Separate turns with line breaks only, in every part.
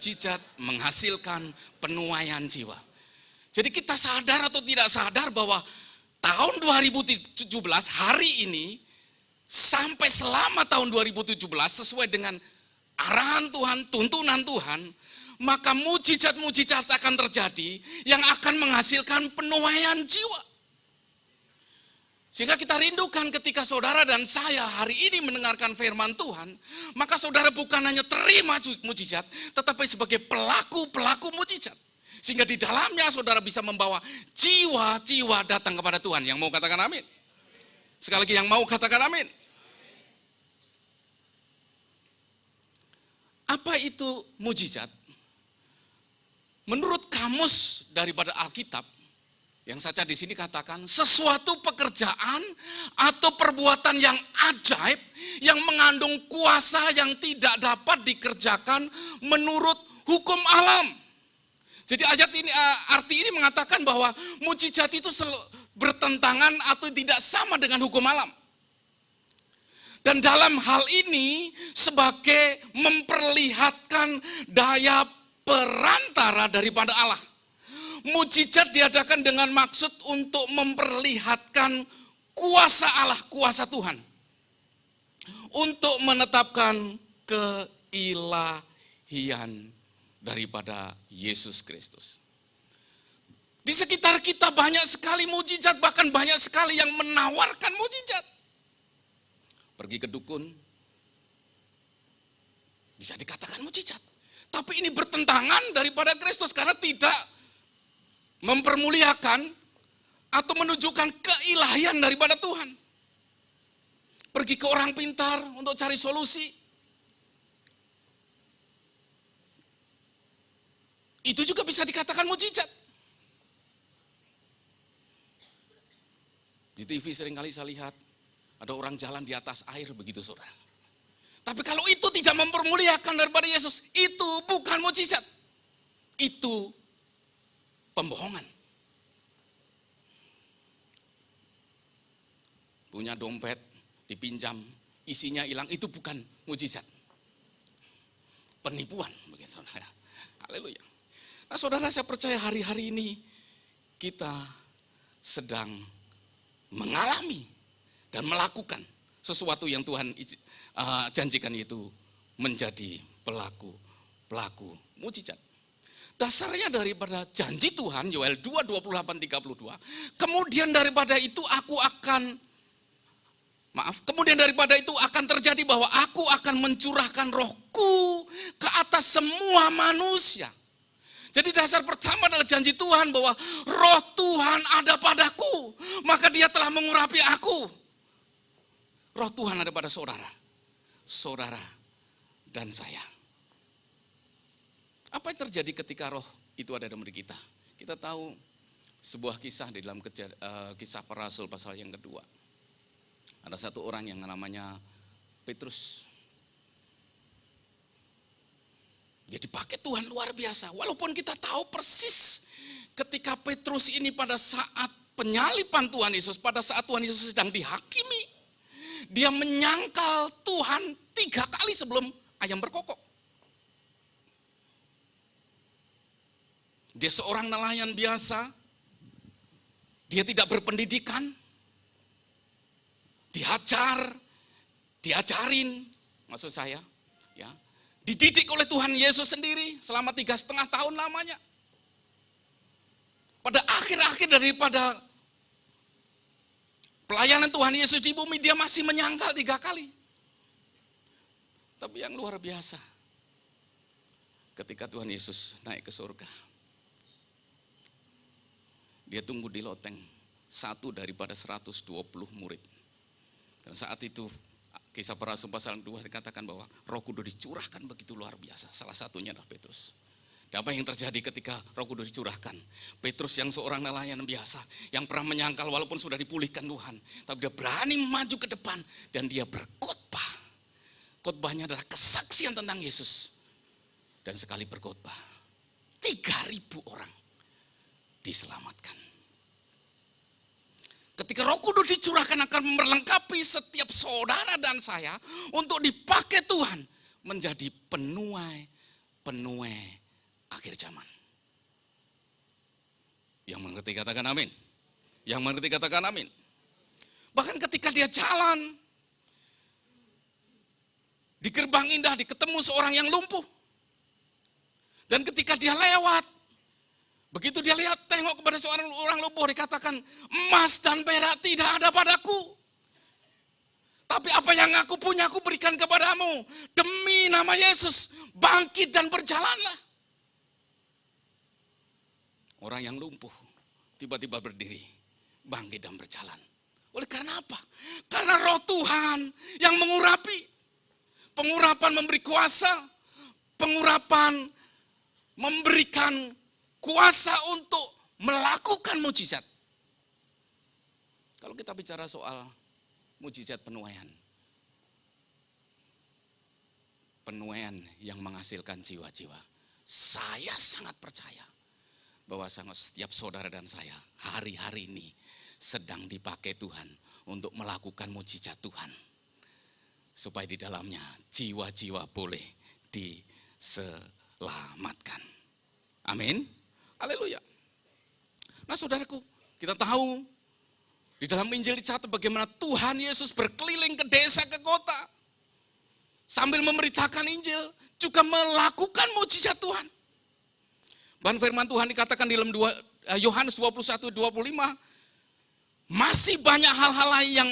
mujizat menghasilkan penuaian jiwa. Jadi kita sadar atau tidak sadar bahwa tahun 2017 hari ini sampai selama tahun 2017 sesuai dengan arahan Tuhan, tuntunan Tuhan, maka mujizat-mujizat akan terjadi yang akan menghasilkan penuaian jiwa. Sehingga kita rindukan ketika saudara dan saya hari ini mendengarkan firman Tuhan, maka saudara bukan hanya terima mujizat, tetapi sebagai pelaku-pelaku mujizat. Sehingga di dalamnya saudara bisa membawa jiwa-jiwa datang kepada Tuhan. Yang mau katakan amin? Sekali lagi yang mau katakan amin. Apa itu mujizat? Menurut kamus daripada Alkitab, yang saja di sini katakan sesuatu pekerjaan atau perbuatan yang ajaib yang mengandung kuasa yang tidak dapat dikerjakan menurut hukum alam. Jadi ayat ini, arti ini mengatakan bahwa mujizat itu bertentangan atau tidak sama dengan hukum alam. Dan dalam hal ini sebagai memperlihatkan daya perantara daripada Allah. Mujizat diadakan dengan maksud untuk memperlihatkan kuasa Allah, kuasa Tuhan. Untuk menetapkan keilahian daripada Yesus Kristus. Di sekitar kita banyak sekali mujizat, bahkan banyak sekali yang menawarkan mujizat. Pergi ke dukun, bisa dikatakan mujizat. Tapi ini bertentangan daripada Kristus karena tidak mempermuliakan atau menunjukkan keilahian daripada Tuhan. Pergi ke orang pintar untuk cari solusi. Itu juga bisa dikatakan mujizat. Di TV seringkali saya lihat ada orang jalan di atas air begitu saudara. Tapi kalau itu tidak mempermuliakan daripada Yesus, itu bukan mujizat. Itu pembohongan. Punya dompet, dipinjam, isinya hilang, itu bukan mujizat. Penipuan, begitu saudara. Haleluya. Nah saudara, saya percaya hari-hari ini kita sedang mengalami dan melakukan sesuatu yang Tuhan janjikan, itu menjadi pelaku mujizat. Dasarnya daripada janji Tuhan, Yoel 2:28-32. Kemudian daripada itu kemudian daripada itu akan terjadi bahwa aku akan mencurahkan rohku ke atas semua manusia. Jadi dasar pertama adalah janji Tuhan bahwa roh Tuhan ada padaku, maka dia telah mengurapi aku. Roh Tuhan ada pada saudara dan saya. Apa yang terjadi ketika roh itu ada dalam diri kita? Kita tahu sebuah kisah di dalam kisah para rasul pasal yang kedua. Ada satu orang yang namanya Petrus. Dia dipakai Tuhan luar biasa. Walaupun kita tahu persis ketika Petrus ini pada saat penyaliban Tuhan Yesus, pada saat Tuhan Yesus sedang dihakimi, dia menyangkal Tuhan 3 kali sebelum ayam berkokok. Dia seorang nelayan biasa, dia tidak berpendidikan, diajarin, maksud saya, ya, dididik oleh Tuhan Yesus sendiri selama 3,5 tahun lamanya. Pada akhir-akhir daripada pelayanan Tuhan Yesus di bumi, dia masih menyangkal 3 kali. Tapi yang luar biasa, ketika Tuhan Yesus naik ke surga, dia tunggu di loteng, satu daripada 120 murid. Dan saat itu kisah para rasul pasal 2 dikatakan bahwa Roh Kudus dicurahkan begitu luar biasa. Salah satunya adalah Petrus. Dan apa yang terjadi ketika Roh Kudus dicurahkan? Petrus yang seorang nelayan biasa, yang pernah menyangkal walaupun sudah dipulihkan Tuhan, tapi dia berani maju ke depan dan dia berkhotbah. Khotbahnya adalah kesaksian tentang Yesus. Dan sekali berkhotbah, 3.000 orang diselamatkan. Ketika Roh Kudus dicurahkan akan melengkapi setiap saudara dan saya untuk dipakai Tuhan menjadi penuai penuai akhir zaman. Yang mengerti katakan amin. Yang mengerti katakan amin. Bahkan ketika dia jalan, di gerbang indah ketemu seorang yang lumpuh. Dan ketika dia lewat, begitu dia lihat tengok kepada seorang orang lumpuh, dikatakan, emas dan perak tidak ada padaku. Tapi apa yang aku punya aku berikan kepadamu. Demi nama Yesus, bangkit dan berjalanlah. Orang yang lumpuh tiba-tiba berdiri, bangkit dan berjalan. Oleh karena apa? Karena roh Tuhan yang mengurapi. Pengurapan memberi kuasa, pengurapan memberikan kuasa untuk melakukan mujizat. Kalau kita bicara soal mujizat penuaian yang menghasilkan jiwa-jiwa, saya sangat percaya bahwa setiap saudara dan saya hari-hari ini sedang dipakai Tuhan untuk melakukan mujizat Tuhan. Supaya di dalamnya jiwa-jiwa boleh diselamatkan. Amin. Haleluya. Nah saudaraku, kita tahu di dalam Injil dicatat bagaimana Tuhan Yesus berkeliling ke desa, ke kota. Sambil memberitakan Injil, juga melakukan mujizat Tuhan. Bahkan firman Tuhan dikatakan di dalam Yohanes 21:25, masih banyak hal-hal lain yang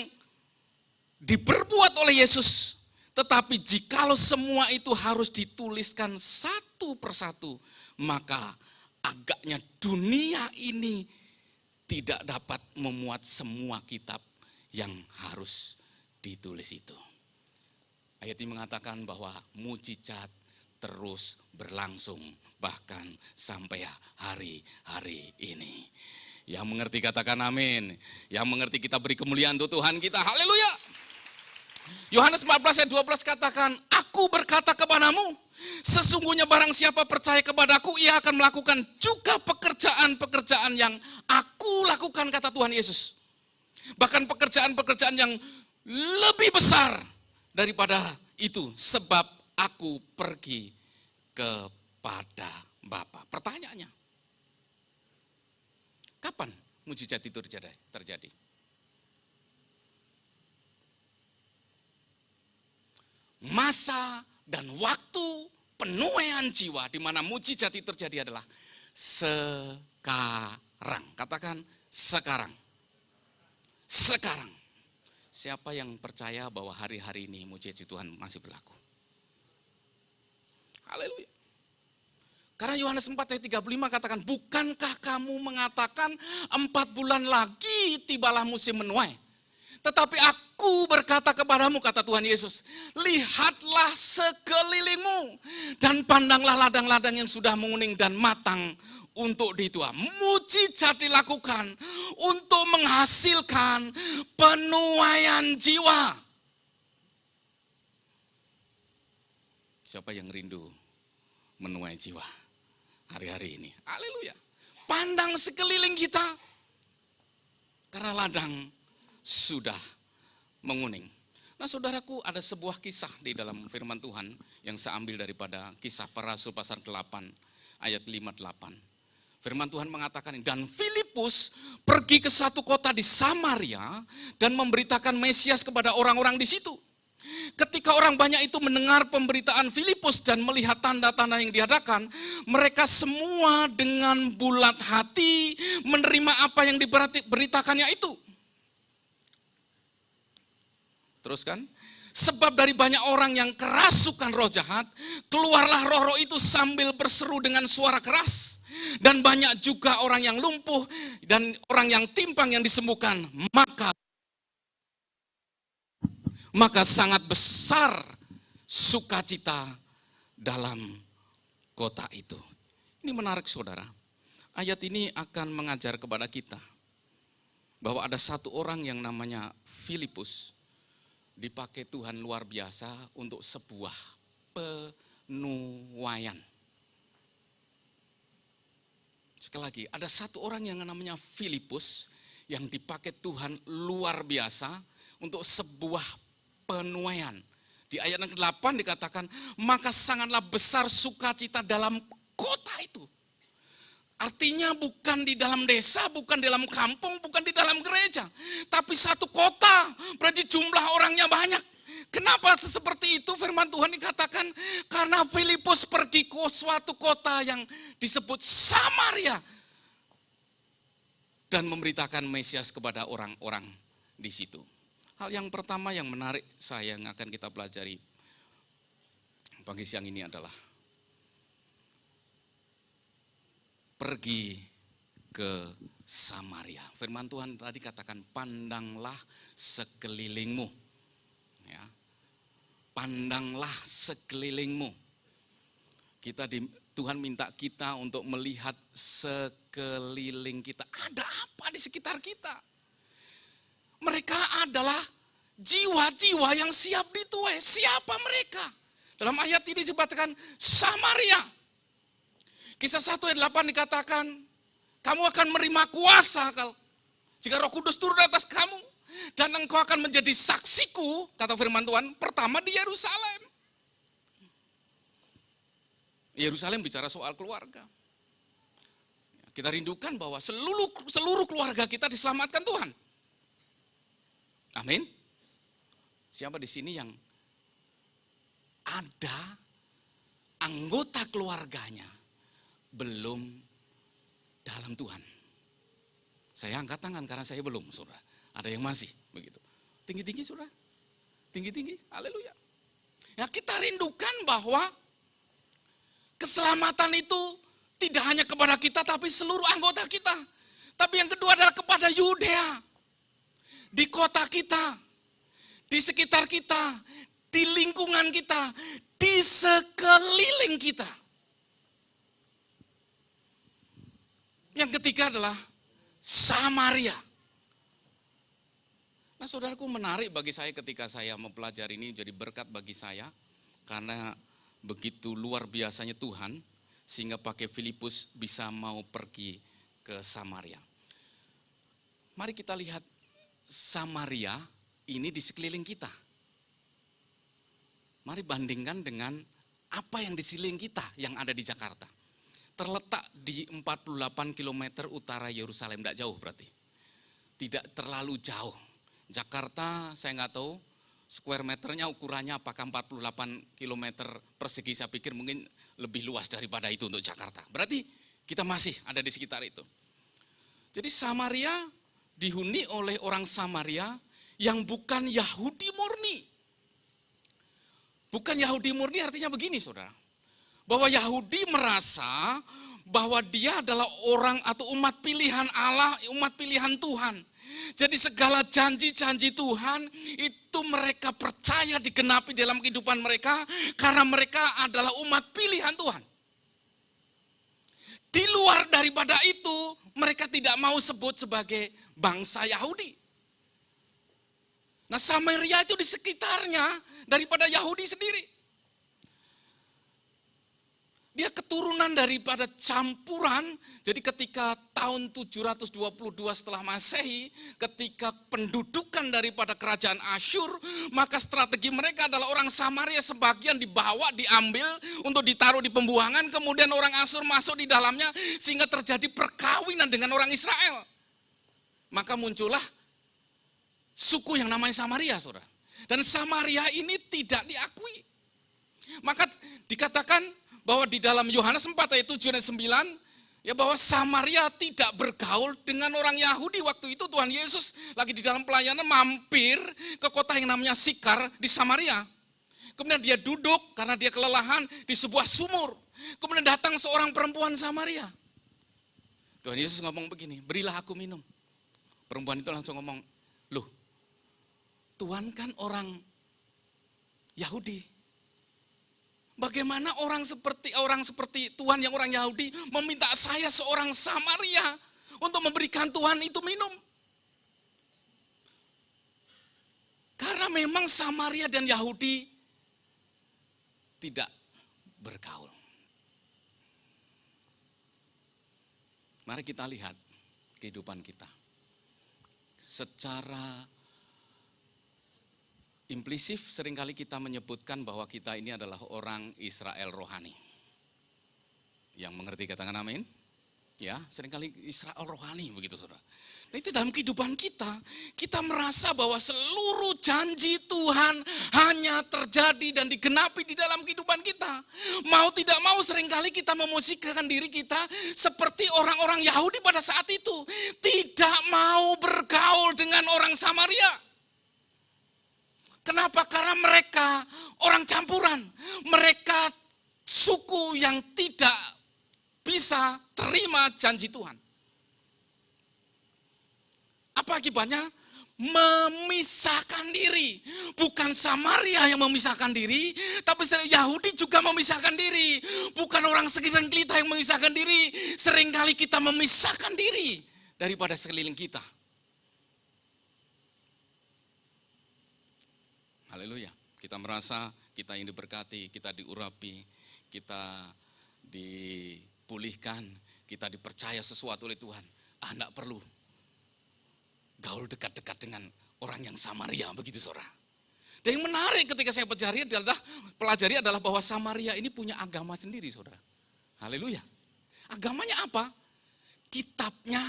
diperbuat oleh Yesus, tetapi jikalau semua itu harus dituliskan satu persatu, maka agaknya dunia ini tidak dapat memuat semua kitab yang harus ditulis itu. Ayat ini mengatakan bahwa mujizat terus berlangsung bahkan sampai hari-hari ini. Yang mengerti katakan amin. Yang mengerti kita beri kemuliaan untuk Tuhan kita. Haleluya. Yohanes 14 ayat 12 katakan, aku berkata kepadamu, sesungguhnya barang siapa percaya kepadaku, ia akan melakukan juga pekerjaan-pekerjaan yang aku lakukan, kata Tuhan Yesus. Bahkan pekerjaan-pekerjaan yang lebih besar daripada itu, sebab aku pergi kepada Bapa. Pertanyaannya, kapan mujizat itu terjadi? Masa dan waktu penuaian jiwa di mana mujizat itu terjadi adalah sekarang. Katakan sekarang. Sekarang. Siapa yang percaya bahwa hari-hari ini mujizat Tuhan masih berlaku? Haleluya. Karena Yohanes 4 ayat 35 katakan, bukankah kamu mengatakan 4 bulan lagi tibalah musim menuai? Tetapi aku berkata kepadamu, kata Tuhan Yesus, lihatlah sekelilingmu dan pandanglah ladang-ladang yang sudah menguning dan matang untuk dituai. Mujizat dilakukan untuk menghasilkan penuaian jiwa. Siapa yang rindu menuai jiwa hari-hari ini? Haleluya. Pandang sekeliling kita, karena ladang sudah menguning. Nah saudaraku, ada sebuah kisah di dalam firman Tuhan yang saya ambil daripada Kisah Para Rasul pasal 8 ayat 58. Firman Tuhan mengatakan, dan Filipus pergi ke satu kota di Samaria dan memberitakan Mesias kepada orang-orang di situ. Ketika orang banyak itu mendengar pemberitaan Filipus dan melihat tanda-tanda yang diadakan, mereka semua dengan bulat hati menerima apa yang diberitakannya itu. Teruskan, sebab dari banyak orang yang kerasukan roh jahat, keluarlah roh-roh itu sambil berseru dengan suara keras. Dan banyak juga orang yang lumpuh dan orang yang timpang yang disembuhkan. Maka sangat besar sukacita dalam kota itu. Ini menarik saudara. Ayat ini akan mengajar kepada kita bahwa ada satu orang yang namanya Filipus, dipakai Tuhan luar biasa untuk sebuah penuaian. Sekali lagi, ada satu orang yang namanya Filipus yang dipakai Tuhan luar biasa untuk sebuah penuaian. Di ayat yang ke-8 dikatakan, maka sangatlah besar sukacita dalam kota itu. Artinya bukan di dalam desa, bukan di dalam kampung, bukan di dalam gereja. Tapi satu kota, berarti jumlah orangnya banyak. Kenapa seperti itu? Firman Tuhan dikatakan, karena Filipus pergi ke suatu kota yang disebut Samaria. Dan memberitakan Mesias kepada orang-orang di situ. Hal yang pertama yang menarik saya yang akan kita pelajari pagi siang ini adalah pergi ke Samaria. Firman Tuhan tadi katakan, pandanglah sekelilingmu. Ya. Pandanglah sekelilingmu. Tuhan minta kita untuk melihat sekeliling kita. Ada apa di sekitar kita? Mereka adalah jiwa-jiwa yang siap dituai. Siapa mereka? Dalam ayat ini disebutkan Samaria. Kisah 1 ayat 8 dikatakan, kamu akan menerima kuasa jika Roh Kudus turun atas kamu. Dan engkau akan menjadi saksiku, kata firman Tuhan, pertama di Yerusalem. Yerusalem bicara soal keluarga. Kita rindukan bahwa seluruh keluarga kita diselamatkan Tuhan. Amin. Siapa di sini yang ada anggota keluarganya belum dalam Tuhan? Saya angkat tangan karena saya belum, saudara. Ada yang masih begitu. Tinggi-tinggi, saudara. Tinggi-tinggi. Haleluya. Ya, kita rindukan bahwa keselamatan itu tidak hanya kepada kita, tapi seluruh anggota kita. Tapi yang kedua adalah kepada Yudea. Di kota kita, di sekitar kita, di lingkungan kita, di sekeliling kita. Yang ketiga adalah Samaria. Nah, saudaraku, menarik bagi saya ketika saya mempelajari ini, jadi berkat bagi saya. Karena begitu luar biasanya Tuhan, sehingga pakai Filipus bisa mau pergi ke Samaria. Mari kita lihat Samaria ini di sekeliling kita. Mari bandingkan dengan apa yang di sekeliling kita yang ada di Jakarta. Terletak di 48 km utara Yerusalem, tidak jauh berarti. Tidak terlalu jauh. Jakarta saya nggak tahu square meternya ukurannya apakah 48 km persegi, saya pikir mungkin lebih luas daripada itu untuk Jakarta. Berarti kita masih ada di sekitar itu. Jadi Samaria dihuni oleh orang Samaria yang bukan Yahudi murni. Bukan Yahudi murni artinya begini, saudara. Bahwa Yahudi merasa bahwa dia adalah orang atau umat pilihan Allah, umat pilihan Tuhan. Jadi segala janji-janji Tuhan itu mereka percaya digenapi dalam kehidupan mereka karena mereka adalah umat pilihan Tuhan. Di luar daripada itu mereka tidak mau sebut sebagai bangsa Yahudi. Nah, Samaria itu di sekitarnya daripada Yahudi sendiri. Dia keturunan daripada campuran, jadi ketika tahun 722 setelah Masehi, ketika pendudukan daripada kerajaan Asyur, maka strategi mereka adalah orang Samaria sebagian dibawa, diambil untuk ditaruh di pembuangan, kemudian orang Asyur masuk di dalamnya sehingga terjadi perkawinan dengan orang Israel. Maka muncullah suku yang namanya Samaria, saudara. Dan Samaria ini tidak diakui. Maka dikatakan bahwa di dalam Yohanes 4 ayat 7 dan 9, ya bahwa Samaria tidak bergaul dengan orang Yahudi. Waktu itu Tuhan Yesus lagi di dalam pelayanan mampir ke kota yang namanya Sikar di Samaria. Kemudian dia duduk karena dia kelelahan di sebuah sumur. Kemudian datang seorang perempuan Samaria. Tuhan Yesus ngomong begini, berilah aku minum. Perempuan itu langsung ngomong, loh, Tuhan kan orang Yahudi. Bagaimana orang seperti Tuhan yang orang Yahudi meminta saya seorang Samaria untuk memberikan Tuhan itu minum? Karena memang Samaria dan Yahudi tidak bergaul. Mari kita lihat kehidupan kita. Secara Implisif seringkali kita menyebutkan bahwa kita ini adalah orang Israel rohani. Yang mengerti katakan amin. Ya, seringkali Israel rohani begitu saudara. Nah, itu dalam kehidupan kita merasa bahwa seluruh janji Tuhan hanya terjadi dan digenapi di dalam kehidupan kita. Mau tidak mau seringkali kita memosisikan diri kita seperti orang-orang Yahudi pada saat itu. Tidak mau bergaul dengan orang Samaria. Kenapa? Karena mereka orang campuran. Mereka suku yang tidak bisa terima janji Tuhan. Apa akibatnya? Memisahkan diri. Bukan Samaria yang memisahkan diri, tapi Yahudi juga memisahkan diri. Bukan orang sekitar kita yang memisahkan diri. Seringkali kita memisahkan diri daripada sekeliling kita. Haleluya. Kita merasa kita ini diberkati, kita diurapi, kita dipulihkan, kita dipercaya sesuatu oleh Tuhan. Enggak perlu gaul dekat-dekat dengan orang yang Samaria, begitu saudara. Dan yang menarik ketika saya pelajari adalah bahwa Samaria ini punya agama sendiri saudara. Haleluya. Agamanya apa? Kitabnya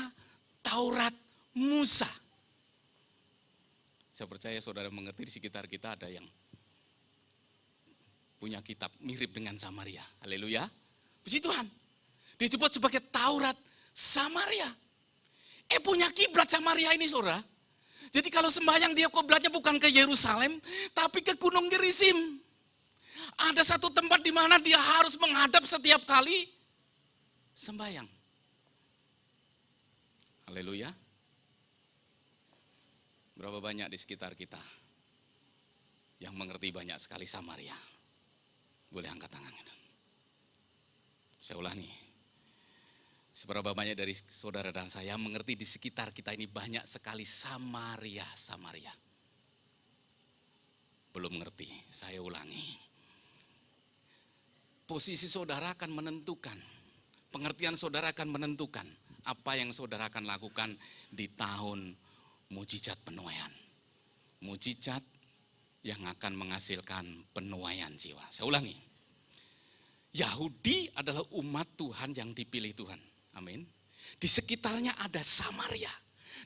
Taurat Musa. Saya percaya saudara mengerti di sekitar kita ada yang punya kitab mirip dengan Samaria. Haleluya. Puji Tuhan. Disebut sebagai Taurat Samaria. Punya kiblat Samaria ini saudara. Jadi kalau sembahyang dia kiblatnya bukan ke Yerusalem, tapi ke Gunung Gerizim. Ada satu tempat di mana dia harus menghadap setiap kali sembahyang. Haleluya. Berapa banyak di sekitar kita yang mengerti banyak sekali Samaria? Boleh angkat tangan. Saya ulangi. Seberapa banyak dari saudara dan saya mengerti di sekitar kita ini banyak sekali Samaria. Belum mengerti, saya ulangi. Posisi saudara akan menentukan, pengertian saudara akan menentukan apa yang saudara akan lakukan di tahun mujizat penuaian. Mujizat yang akan menghasilkan penuaian jiwa. Saya ulangi. Yahudi adalah umat Tuhan yang dipilih Tuhan. Amin. Di sekitarnya ada Samaria.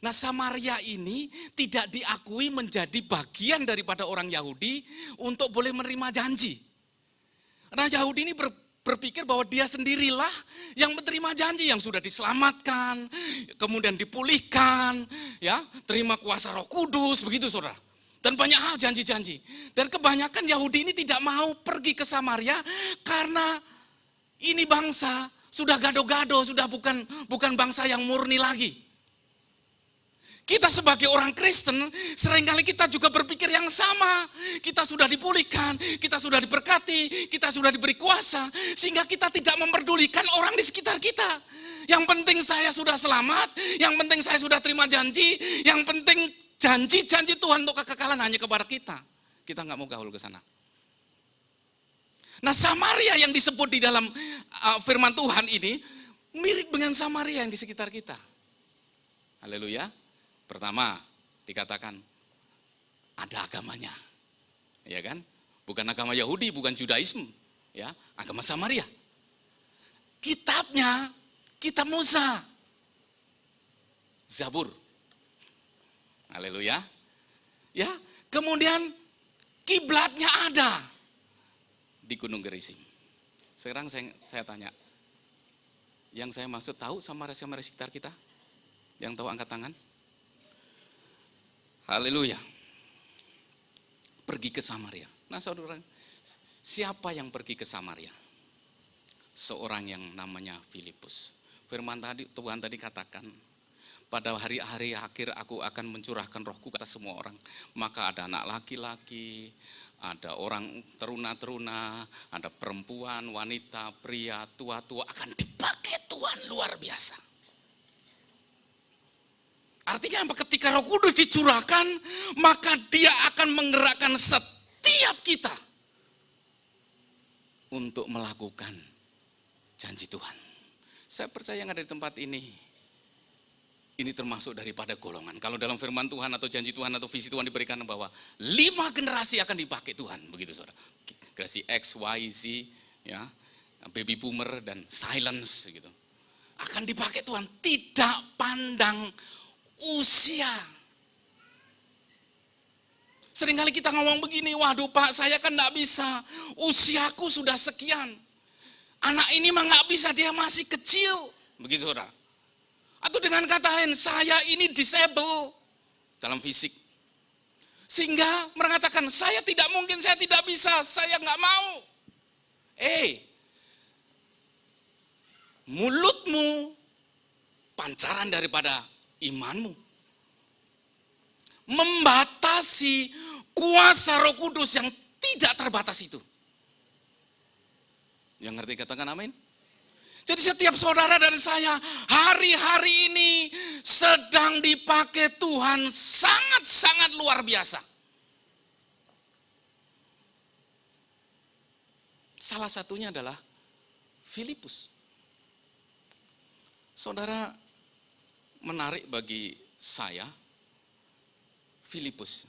Nah, Samaria ini tidak diakui menjadi bagian daripada orang Yahudi untuk boleh menerima janji. Nah, Yahudi ini berpikir bahwa dia sendirilah yang menerima janji, yang sudah diselamatkan, kemudian dipulihkan, ya, terima kuasa Roh Kudus, begitu saudara. Dan banyak hal janji-janji. Dan kebanyakan Yahudi ini tidak mau pergi ke Samaria karena ini bangsa sudah gado-gado, sudah bukan bangsa yang murni lagi. Kita sebagai orang Kristen, seringkali kita juga berpikir yang sama. Kita sudah dipulihkan, kita sudah diberkati, kita sudah diberi kuasa, sehingga kita tidak memperdulikan orang di sekitar kita. Yang penting saya sudah selamat, yang penting saya sudah terima janji, yang penting janji-janji Tuhan untuk kekekalan hanya kepada kita. Kita nggak mau gaul ke sana. Nah, Samaria yang disebut di dalam firman Tuhan ini mirip dengan Samaria yang di sekitar kita. Haleluya. Pertama, dikatakan ada agamanya. Ya kan? Bukan agama Yahudi, bukan Judaisme, ya, agama Samaria. Kitabnya kitab Musa. Zabur. Haleluya. Ya, kemudian kiblatnya ada di Gunung Gerizim. Sekarang saya tanya, yang saya maksud tahu Samaria sekitar kita? Yang tahu angkat tangan? Haleluya. Pergi ke Samaria. Nah saudara, siapa yang pergi ke Samaria? Seorang yang namanya Filipus. Firman Tuhan tadi katakan, pada hari-hari akhir aku akan mencurahkan rohku ke atas semua orang. Maka ada anak laki-laki, ada orang teruna-teruna, ada perempuan, wanita, pria, tua-tua akan dipakai Tuhan luar biasa. Artinya apa? Ketika Roh Kudus dicurahkan, maka dia akan menggerakkan setiap kita untuk melakukan janji Tuhan. Saya percaya yang ada di tempat ini Ini termasuk daripada golongan. Kalau dalam firman Tuhan atau janji Tuhan atau visi Tuhan diberikan bahwa 5 generasi akan dipakai Tuhan, begitu saudara. Generasi X, Y, Z, ya, baby boomer dan silence gitu. Akan dipakai Tuhan, tidak pandang usia. Seringkali kita ngomong begini, waduh Pak, saya kan enggak bisa, usiaku sudah sekian. Anak ini mah enggak bisa, dia masih kecil, begitu saudara. Atau dengan kata lain, saya ini disable dalam fisik. Sehingga mengatakan, saya tidak mungkin, saya tidak bisa, saya nggak mau. Mulutmu pancaran daripada imanmu. Membatasi kuasa Roh Kudus yang tidak terbatas itu. Yang ngerti katakan amin? Jadi setiap saudara dan saya hari-hari ini sedang dipakai Tuhan sangat-sangat luar biasa. Salah satunya adalah Filipus. Saudara, menarik bagi saya Filipus.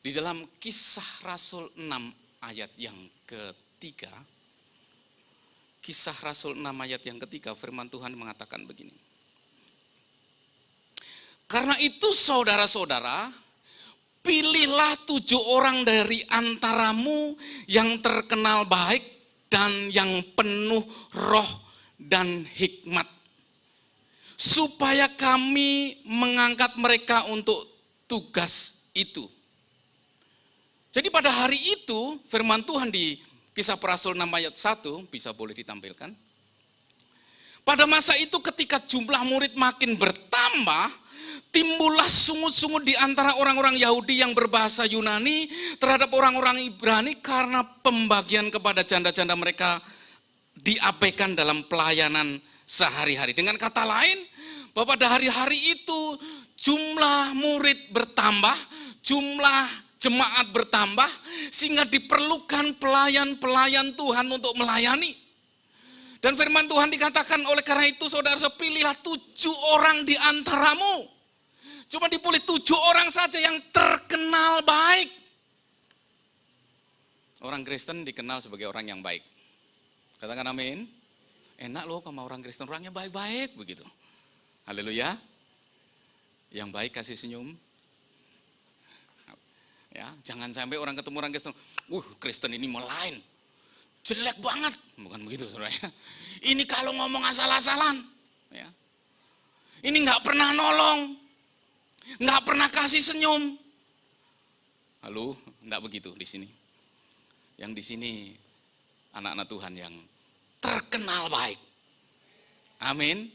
Di dalam Kisah Rasul 6 ayat yang ketiga, Kisah Rasul 6 ayat yang ketiga, firman Tuhan mengatakan begini. Karena itu saudara-saudara, pilihlah 7 orang dari antaramu yang terkenal baik dan yang penuh roh dan hikmat. Supaya kami mengangkat mereka untuk tugas itu. Jadi pada hari itu, firman Tuhan di Kisah Rasul 6 ayat 1, bisa boleh ditampilkan. Pada masa itu ketika jumlah murid makin bertambah, timbullah sungut-sungut di antara orang-orang Yahudi yang berbahasa Yunani terhadap orang-orang Ibrani karena pembagian kepada janda-janda mereka diabaikan dalam pelayanan sehari-hari. Dengan kata lain, bahwa pada hari-hari itu jumlah murid bertambah, jumlah jemaat bertambah, sehingga diperlukan pelayan-pelayan Tuhan untuk melayani. Dan firman Tuhan dikatakan, oleh karena itu saudara, pilihlah 7 orang di antaramu. Cuma dipilih 7 orang saja yang terkenal baik. Orang Kristen dikenal sebagai orang yang baik. Katakan amin. Enak loh sama orang Kristen, orangnya baik-baik begitu. Haleluya. Yang baik kasih senyum. Ya, jangan sampai orang ketemu orang Kristen, Kristen ini melain, jelek banget, bukan begitu saudara. Ini kalau ngomong asal-asalan, ya. Ini nggak pernah nolong, nggak pernah kasih senyum. Halo, nggak begitu di sini. Yang di sini anak-anak Tuhan yang terkenal baik. Amin.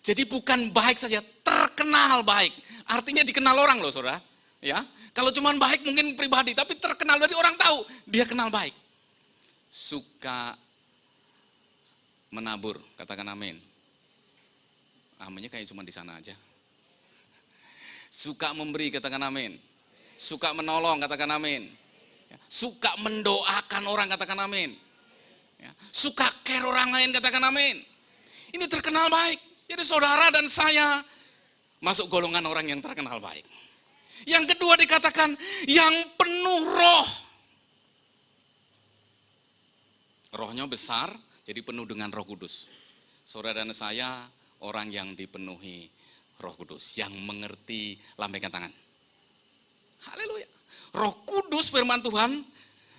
Jadi bukan baik saja, terkenal baik. Artinya dikenal orang loh saudara. Ya, kalau cuma baik mungkin pribadi, tapi terkenal dari orang tahu dia kenal baik. Suka menabur, katakan amin. Aminnya kayak cuma di sana aja. Suka memberi, katakan amin. Suka menolong, katakan amin. Suka mendoakan orang, katakan amin. Suka care orang lain, katakan amin. Ini terkenal baik. Jadi saudara dan saya masuk golongan orang yang terkenal baik. Yang kedua dikatakan yang penuh roh. Rohnya besar, jadi penuh dengan Roh Kudus. Saudara dan saya orang yang dipenuhi Roh Kudus, yang mengerti, lambaikan tangan. Haleluya. Roh Kudus firman Tuhan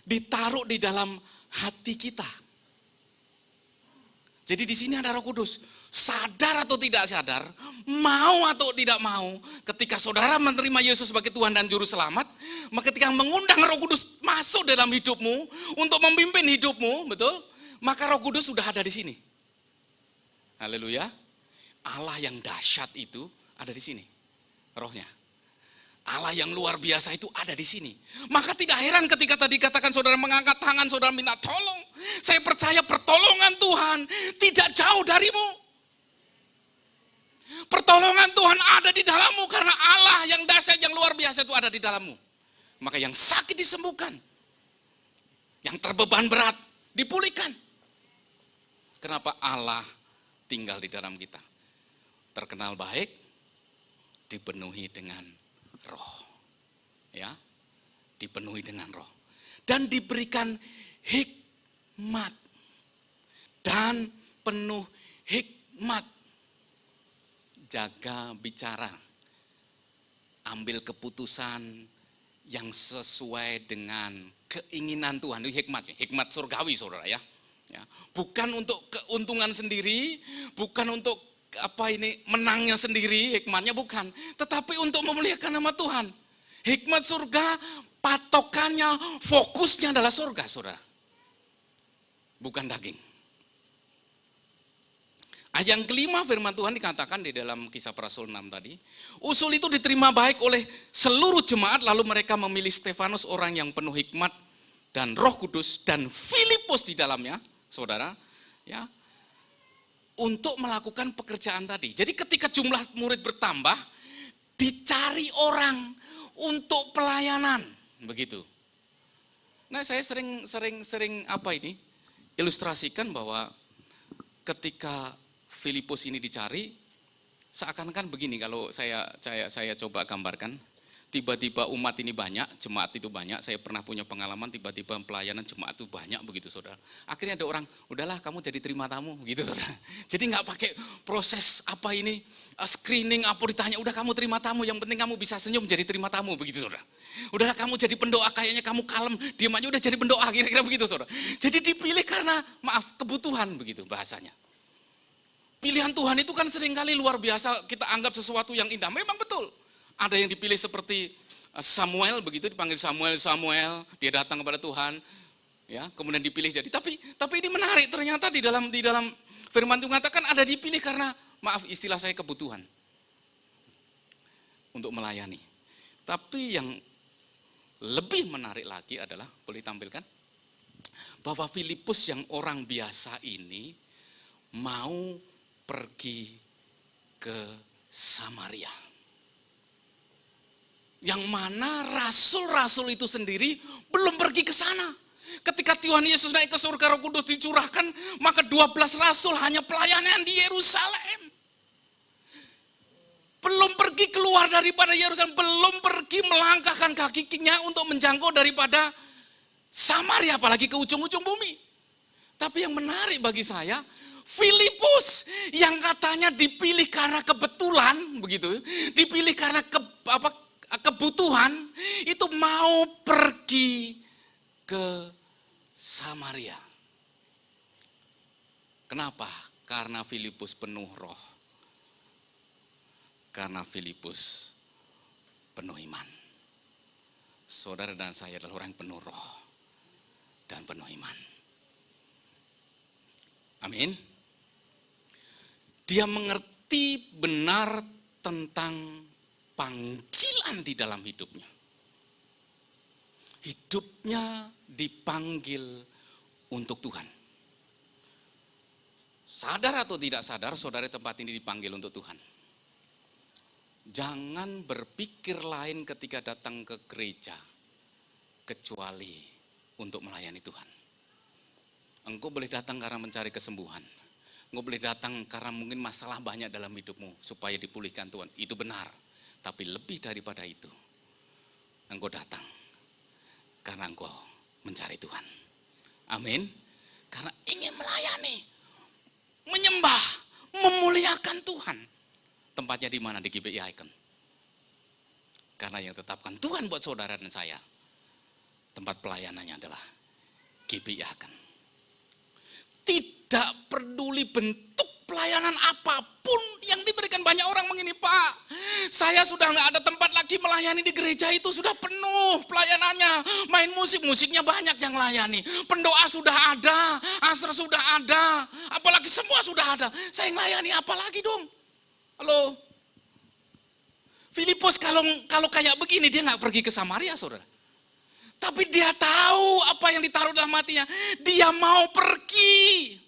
ditaruh di dalam hati kita. Jadi di sini ada Roh Kudus. Sadar atau tidak sadar, mau atau tidak mau, ketika saudara menerima Yesus sebagai Tuhan dan Juru Selamat, maka ketika mengundang Roh Kudus masuk dalam hidupmu untuk memimpin hidupmu, betul? Maka Roh Kudus sudah ada di sini. Haleluya. Allah yang dahsyat itu ada di sini. Rohnya. Allah yang luar biasa itu ada di sini. Maka tidak heran ketika tadi katakan saudara mengangkat tangan, saudara minta tolong. Saya percaya pertolongan Tuhan tidak jauh darimu. Pertolongan Tuhan ada di dalammu karena Allah yang dahsyat, yang luar biasa itu ada di dalammu. Maka yang sakit disembuhkan. Yang terbeban berat dipulihkan. Kenapa Allah tinggal di dalam kita? Terkenal baik, dipenuhi dengan roh. Ya, dipenuhi dengan roh. Dan diberikan hikmat. Dan penuh hikmat. Jaga bicara. Ambil keputusan yang sesuai dengan keinginan Tuhan. Itu hikmat surgawi, saudara ya. Bukan untuk keuntungan sendiri, bukan untuk menangnya sendiri, hikmatnya bukan, tetapi untuk memuliakan nama Tuhan. Hikmat surga patokannya, fokusnya adalah surga, saudara, bukan daging. Ayat yang kelima firman Tuhan dikatakan di dalam Kisah para Rasul 6 tadi, usul itu diterima baik oleh seluruh jemaat, lalu mereka memilih Stefanus, orang yang penuh hikmat dan Roh Kudus, dan Filipus di dalamnya, saudara, ya, untuk melakukan pekerjaan tadi. Jadi ketika jumlah murid bertambah, dicari orang untuk pelayanan, begitu. Nah, saya sering ilustrasikan bahwa ketika Filipus ini dicari, seakan-akan begini kalau saya coba gambarkan. Tiba-tiba umat ini banyak, jemaat itu banyak. Saya pernah punya pengalaman tiba-tiba pelayanan jemaat itu banyak begitu, saudara. Akhirnya ada orang, udahlah kamu jadi terima tamu, gitu, saudara. Jadi nggak pakai proses screening, ditanya, udah kamu terima tamu, yang penting kamu bisa senyum jadi terima tamu, begitu, saudara. Udahlah kamu jadi pendoa, kayaknya kamu kalem, diam aja udah jadi pendoa, kira-kira begitu, saudara. Jadi dipilih karena kebutuhan, begitu bahasanya. Pilihan Tuhan itu kan seringkali luar biasa, kita anggap sesuatu yang indah. Memang betul. Ada yang dipilih seperti Samuel, begitu dipanggil Samuel, dia datang kepada Tuhan, ya, kemudian dipilih jadi. Tapi ini menarik, ternyata di dalam firman Tuhan mengatakan ada dipilih karena, istilah saya kebutuhan untuk melayani. Tapi yang lebih menarik lagi adalah, boleh tampilkan, bahwa Filipus yang orang biasa ini mau pergi ke Samaria. Yang mana rasul-rasul itu sendiri belum pergi ke sana. Ketika Tuhan Yesus naik ke surga, Roh Kudus dicurahkan, maka 12 rasul hanya pelayanan di Yerusalem. Belum pergi keluar daripada Yerusalem, belum pergi melangkahkan kakinya untuk menjangkau daripada Samaria, apalagi ke ujung-ujung bumi. Tapi yang menarik bagi saya, Filipus yang katanya dipilih karena kebetulan, begitu, dipilih karena kebutuhan, itu mau pergi ke Samaria. Kenapa? Karena Filipus penuh roh. Karena Filipus penuh iman. Saudara dan saya adalah orang yang penuh roh dan penuh iman. Amin. Dia mengerti benar tentang panggilan di dalam hidupnya. Hidupnya dipanggil untuk Tuhan. Sadar atau tidak sadar, saudara tempat ini dipanggil untuk Tuhan. Jangan berpikir lain ketika datang ke gereja, kecuali untuk melayani Tuhan. Engkau boleh datang karena mencari kesembuhan. Engkau boleh datang karena mungkin masalah banyak dalam hidupmu, supaya dipulihkan Tuhan. Itu benar. Tapi lebih daripada itu, engkau datang karena engkau mencari Tuhan. Amin. Karena ingin melayani, menyembah, memuliakan Tuhan. Tempatnya di mana? Di GBI Icon. Karena yang tetapkan Tuhan buat saudara dan saya, tempat pelayanannya adalah GBI Icon. Tidak peduli bentuk pelayanan apapun yang diberikan. Banyak orang begini, Pak, saya sudah nggak ada tempat lagi melayani di gereja itu, sudah penuh pelayanannya. Main musiknya banyak yang layani. Pendoa sudah ada, asar sudah ada, apalagi semua sudah ada. Saya melayani apa lagi dong? Halo? Filipus kalau kayak begini, dia nggak pergi ke Samaria, saudara. Tapi dia tahu apa yang ditaruh dalam hatinya. Dia mau pergi.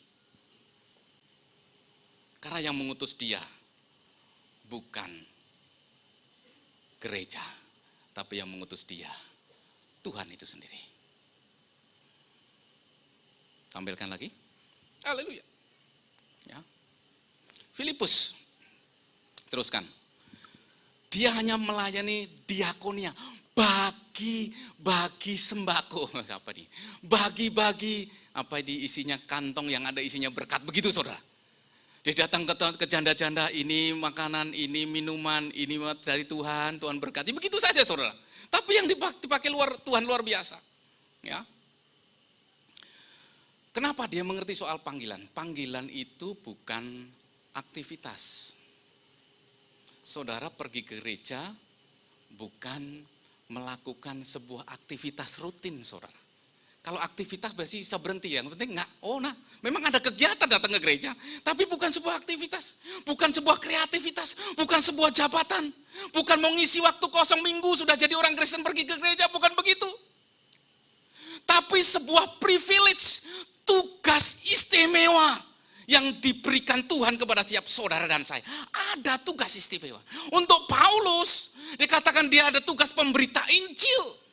Karena yang mengutus dia bukan gereja, tapi yang mengutus dia Tuhan itu sendiri. Tampilkan lagi. Haleluya. Ya. Filipus, teruskan. Dia hanya melayani diakonia, bagi sembako, apa nih? Bagi apa di isinya kantong yang ada isinya berkat, begitu saudara. Dia datang ke janda-janda, ini makanan, ini minuman, ini dari Tuhan, Tuhan berkati, begitu saja saudara. Tapi yang dipakai Tuhan luar biasa. Ya. Kenapa dia mengerti soal panggilan? Panggilan itu bukan aktivitas. Saudara pergi ke gereja bukan melakukan sebuah aktivitas rutin, saudara. Kalau aktivitas berarti bisa berhenti, yang penting enggak. Memang ada kegiatan datang ke gereja, tapi bukan sebuah aktivitas, bukan sebuah kreativitas, bukan sebuah jabatan, bukan mau ngisi waktu kosong minggu sudah jadi orang Kristen pergi ke gereja, bukan begitu. Tapi sebuah privilege, tugas istimewa yang diberikan Tuhan kepada tiap saudara dan saya. Ada tugas istimewa. Untuk Paulus, dikatakan dia ada tugas pemberita Injil.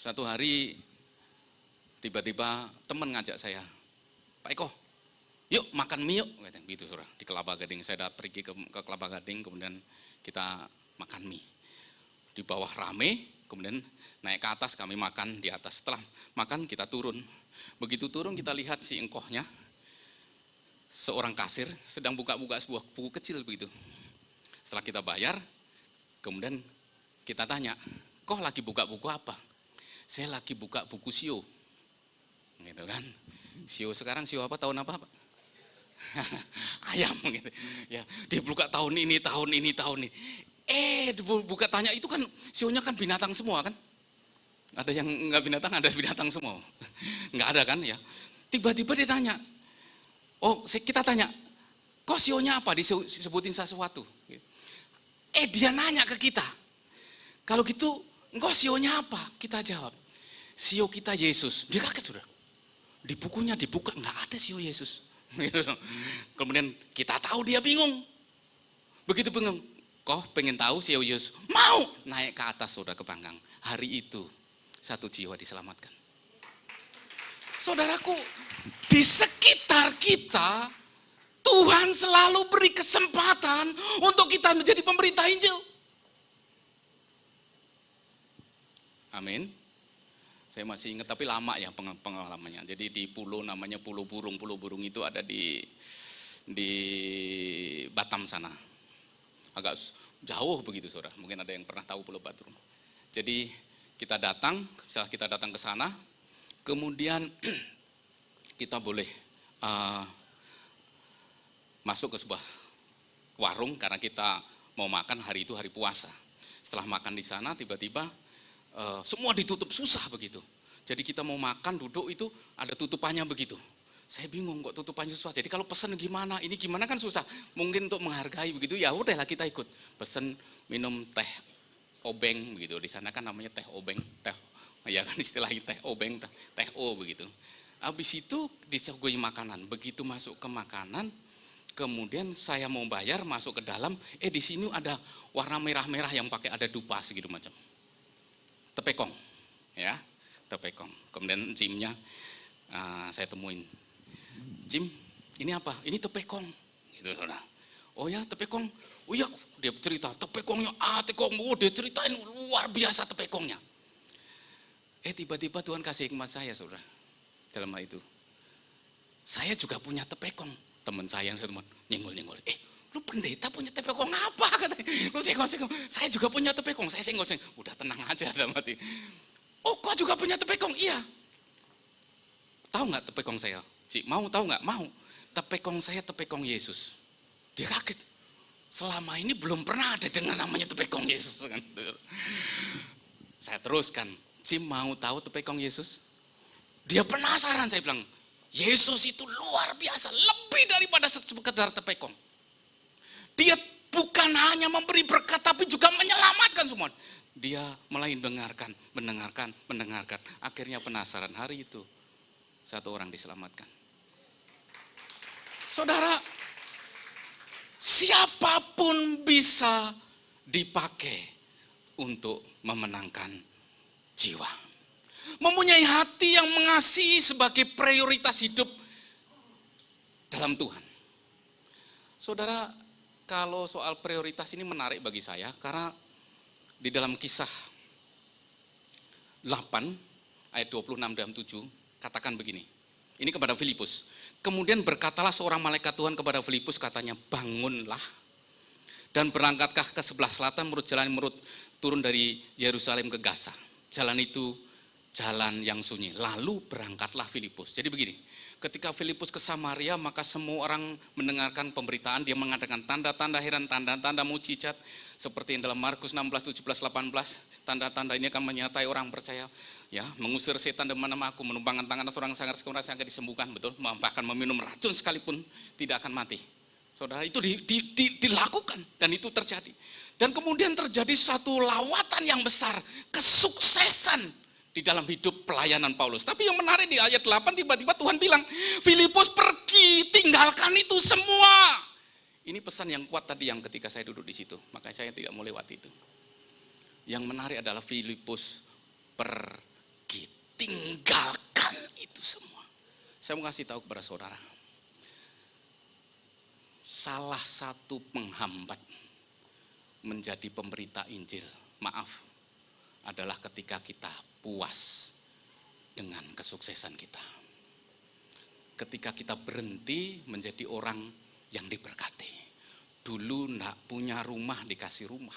Satu hari, tiba-tiba teman ngajak saya, Pak Eko, yuk makan mie yuk. Gitu, saudara. Di Kelapa Gading, saya pergi ke Kelapa Gading, kemudian kita makan mie. Di bawah rame, kemudian naik ke atas, kami makan di atas. Setelah makan, kita turun. Begitu turun kita lihat si engkohnya, seorang kasir sedang buka-buka sebuah buku kecil begitu. Setelah kita bayar, kemudian kita tanya, kok lagi buka buku apa? Saya lagi buka buku Sio. Gitu kan. Sio sekarang Sio apa, tahun apa Pak? Ayam gitu. Ya, dia buka tahun ini. Buka tanya itu kan Sionya kan binatang semua kan? Ada yang enggak binatang, ada binatang semua. Enggak ada kan ya. Tiba-tiba dia tanya, kita tanya, kok sionya apa? Disebutin sesuatu. Dia nanya ke kita. Kalau gitu, engkau sionya apa? Kita jawab, sio kita Yesus. Dia kaget sudah. Di bukunya dibuka, enggak ada sio Yesus. Kemudian kita tahu dia bingung. Begitu bingung, kok pengen tahu sio Yesus? Mau naik ke atas sudah ke panggang. Hari itu, 1 jiwa diselamatkan. Saudaraku, di sekitar kita, Tuhan selalu beri kesempatan untuk kita menjadi pemberita Injil. Amin. Saya masih ingat, tapi lama ya pengalamannya. Jadi di pulau namanya Pulau Burung. Pulau Burung itu ada di Batam sana. Agak jauh begitu saudara. Mungkin ada yang pernah tahu Pulau Burung. Jadi setelah kita datang ke sana, kemudian kita boleh masuk ke sebuah warung karena kita mau makan, hari itu hari puasa. Setelah makan di sana, tiba-tiba semua ditutup, susah begitu. Jadi kita mau makan, duduk itu ada tutupannya begitu. Saya bingung kok tutupannya susah. Jadi kalau pesan gimana, ini gimana kan susah. Mungkin untuk menghargai begitu, ya udahlah kita ikut. Pesen minum teh obeng begitu, di sana kan namanya teh obeng, ya kan istilahnya teh obeng, teh o begitu. Habis itu disuguhi makanan, begitu masuk ke makanan, kemudian saya mau bayar, masuk ke dalam, di sini ada warna merah-merah yang pakai ada dupa segitu macam. Tepekong, ya, tepekong. Kemudian Jimnya saya temuin, Jim, ini apa? Ini tepekong, gitu. Oh ya tepekong, oh ya dia cerita tepekongnya, dia ceritain luar biasa tepekongnya. Tiba-tiba Tuhan kasih hikmat saya saudara, dalam hal itu. Saya juga punya tepekong, teman saya yang saya teman, nyenggol-nyenggol, lu pendeta punya tepekong apa? Katanya, lu senggol-senggol, saya juga punya tepekong, saya senggol-senggol, udah tenang aja dalam hati. Oh kau juga punya tepekong? Iya. Tahu nggak tepekong saya? Mau tahu nggak? Mau. Tepekong saya tepekong Yesus. Dia kaget. Selama ini belum pernah ada dengar namanya tepekong Yesus. Saya teruskan. Jim mau tahu tepekong Yesus? Dia penasaran, saya bilang. Yesus itu luar biasa. Lebih daripada sekedar tepekong. Dia bukan hanya memberi berkat, tapi juga menyelamatkan semua. Dia mulai mendengarkan. Akhirnya penasaran, hari itu. 1 orang diselamatkan. Saudara, siapapun bisa dipakai untuk memenangkan jiwa. Mempunyai hati yang mengasihi sebagai prioritas hidup dalam Tuhan. Saudara, Kalau soal prioritas ini menarik bagi saya, karena di dalam Kisah 8 ayat 26 dan 7 katakan begini. Ini kepada Filipus. Kemudian berkatalah seorang malaikat Tuhan kepada Filipus, katanya, bangunlah dan berangkatkah ke sebelah selatan menurut jalan turun dari Yerusalem ke Gaza. Jalan itu jalan yang sunyi. Lalu berangkatlah Filipus. Jadi begini, ketika Filipus ke Samaria, maka semua orang mendengarkan pemberitaan. Dia mengadakan tanda-tanda heran, tanda-tanda mujizat, seperti yang dalam Markus 16, 17, 18. Tanda-tanda ini akan menyertai orang percaya, ya, mengusir setan dengan nama aku, menumpangkan tangan seorang sangat sekuras yang akan disembuhkan, betul, bahkan meminum racun sekalipun tidak akan mati. Saudara, itu dilakukan dan itu terjadi. Dan kemudian terjadi satu lawatan yang besar, kesuksesan di dalam hidup pelayanan Paulus. Tapi yang menarik di ayat 8 tiba-tiba Tuhan bilang, Filipus pergi, tinggalkan itu semua. Ini pesan yang kuat tadi yang ketika saya duduk di situ, makanya saya tidak mau lewat itu. Yang menarik adalah Filipus pergi, tinggalkan itu semua. Saya mau kasih tahu kepada saudara, salah satu penghambat menjadi pemberita Injil, maaf, adalah ketika kita puas dengan kesuksesan kita. Ketika kita berhenti menjadi orang yang diberkati. Dulu enggak punya rumah, dikasih rumah.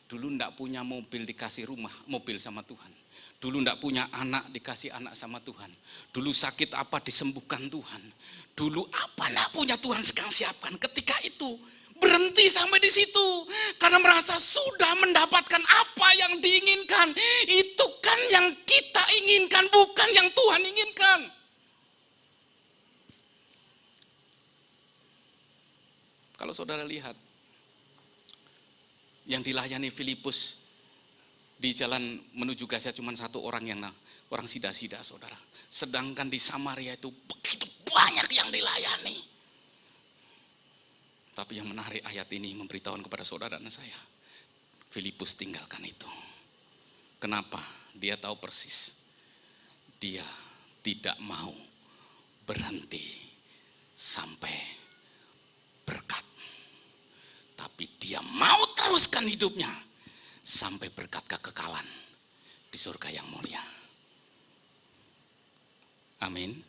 Dulu enggak punya mobil, dikasih rumah, mobil sama Tuhan. Dulu enggak punya anak, dikasih anak sama Tuhan. Dulu sakit apa, disembuhkan Tuhan. Dulu apa enggak punya, Tuhan sekarang siapkan. Ketika itu berhenti sampai di situ, karena merasa sudah mendapatkan apa yang diinginkan. Itu kan yang kita inginkan, bukan yang Tuhan inginkan. Kalau saudara lihat, yang dilayani Filipus di jalan menuju Gaza cuma satu orang, yang orang sida-sida, saudara. Sedangkan di Samaria itu begitu banyak yang dilayani. Tapi yang menarik, ayat ini memberitahukan kepada saudara dan saya, Filipus tinggalkan itu. Kenapa? Dia tahu persis. Dia tidak mau berhenti sampai berkat. Tapi dia mau teruskan hidupnya sampai berkat kekekalan di surga yang mulia. Amin.